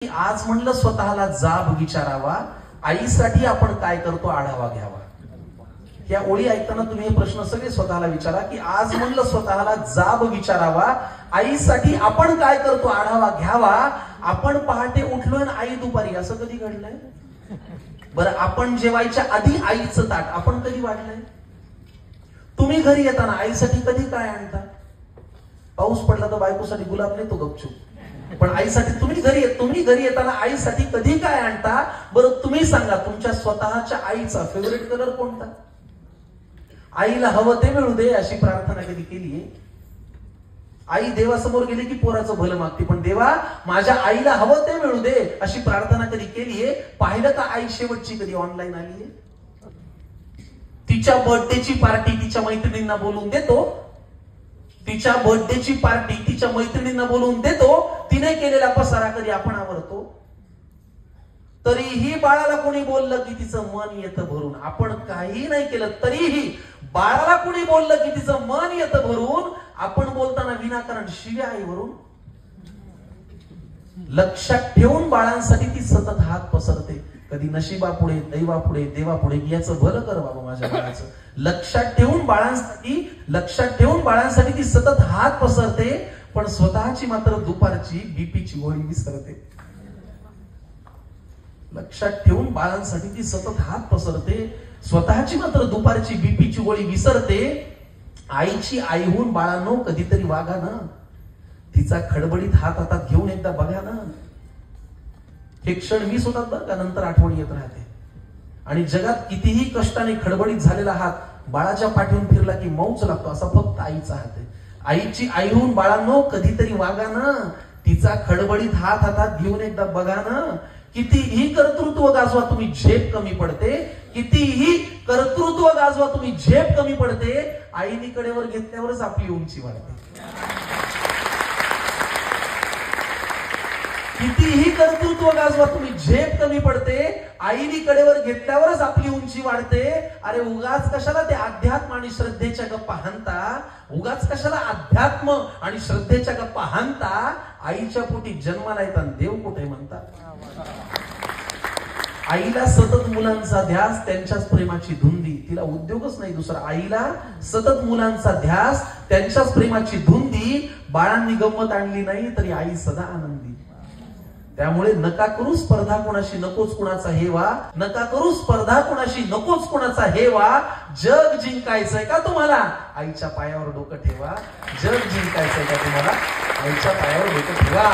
आज म्हणलं स्वतःला जाब विचारावा, आईसाठी आपण काय करतो आढावा घ्यावा. या ओळी ऐकताना तुम्ही हे प्रश्न सगळे स्वतःला विचारा की आज म्हणलं स्वतःला जाब विचारावा, आईसाठी आपण काय करतो आढावा घ्यावा. आपण पहाटे उठलोय आणि आई दुपारी, असं कधी घडलंय? बरं, आपण जेवायच्या आधी आईचं ताट आपण कधी वाढलंय? तुम्ही घरी येताना आईसाठी कधी काय आणता? पाऊस पडला तर बायकोसाठी गुलाब नेतो गपचूप, पण आईसाठी तुम्ही घरी येताना आईसाठी कधी काय आणता? बरं तुम्ही सांगा, तुमच्या स्वतःच्या आईचा फेवरेट कलर कोणता? आईला हवं ते मिळू दे अशी प्रार्थना कधी केलीये? आई देवासमोर गेली की पोराचं भलं मागते, पण देवा माझ्या आईला हवं ते मिळू दे अशी प्रार्थना कधी केलीये? पाहिलं का आई शेवटची कधी ऑनलाईन आलीये? तिच्या बर्थडेची पार्टी तिच्या मैत्रिणींना बोलवून देतो, तिच्या बर्थडेची पार्टी तिच्या मैत्रिणींना बोलवून देतो, तिने केलेला पसारा कधी आपण आवरतो? तरीही बाळाला कोणी बोललं की तिचं मन येतं भरून, आपण काही नाही केलं तरीही बाळाला कोणी बोललं की तिचं मन येतं भरून, आपण बोलताना विनाकारण शिव्या आईवरून. लक्षात ठेवून बाळांसाठी ती सतत हात पसरते, कधी नशिबापुढे, दैवापुढे, देवापुढे, याचं भलं कर बाबा माझ्या बाळाचं. लक्षात ठेवून बाळांसाठी ती सतत हात पसरते, पण स्वतःची मात्र दुपारची बीपीची गोळी विसरते. लक्षात ठेवून बाळांसाठी ती सतत हात पसरते, स्वतःची मात्र दुपारची बीपीची गोळी विसरते. आईची आईहून बाळांनो कधीतरी वागा ना, तिचा खडबडीत हात हातात घेऊन एकदा बघा ना. हे क्षण मिस होतात बरं का, नंतर आठवण येत राहते. आणि जगात कितीही कष्टाने खडबडीत झालेला हात बाळाच्या पाठीवरून फिरला की मौच लागतो, असा फक्त आईचा हात आहे. आईची आईहून बाळांनो कधीतरी वागा ना, तिचा खडबडीत हात हातात घेऊन एकदा बघा ना. कितीही कर्तृत्व गाजवा तुम्ही झेप कमी पडते, कितीही कर्तृत्व गाजवा तुम्ही झेप कमी पडते. आईने कडेवर घेतल्यावरच आपली उंची वाढते. कितीही कर्तृत्व गाजवा तुम्ही झेप कमी पडते, आईने कडेवर घेतल्यावरच आपली उंची वाढते. अरे उगाच कशाला ते अध्यात्म आणि श्रद्धेच्या गप्पा हाणता, उगाच कशाला अध्यात्म आणि श्रद्धेच्या गप्पा हाणता. आईच्या पोटी जन्माला येताना देव कुठे म्हणतात? आईला सतत मुलांचा ध्यास, त्यांच्याच प्रेमाची धुंदी, तिला उद्योगच नाही दुसरा. आईला सतत मुलांचा ध्यास, त्यांच्याच प्रेमाची धुंदी. बाळांनी गंमत आणली नाही तरी आई सदा आनंदी. त्यामुळे नका करू स्पर्धा कोणाशी, नकोच कोणाचा हेवा. नका करू स्पर्धा कोणाशी, नकोच कोणाचा हेवा. जग जिंकायचंय का तुम्हाला? आईच्या पायावर डोकं ठेवा. जग जिंकायचंय का तुम्हाला? आईच्या पायावर डोकं ठेवा.